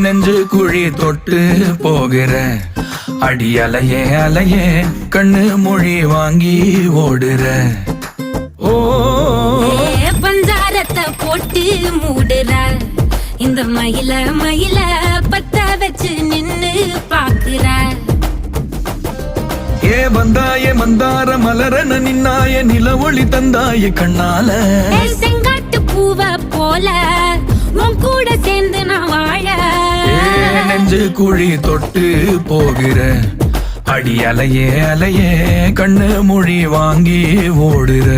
நெஞ்சு குழி தொட்டு போகிற அடி அலையே அலையே கண்ணு மொழி வாங்கி ஓடுற. ஓ பஞ்சாரத்தை போட்டு மூடுற இந்த மயில மயில பத்த வச்சு நின்னு பாக்குற. ஏ வந்தாய மந்தார மலரன நின்னாய நில ஒளி தந்தாய கண்ணால. செங்காட்டு பூவ போல உன் கூட சேர்ந்து நான் வாழ. நெஞ்சு குழி தொட்டு போகிற அடி அலையே அலையே கண்ணு மொழி வாங்கி ஓடுற.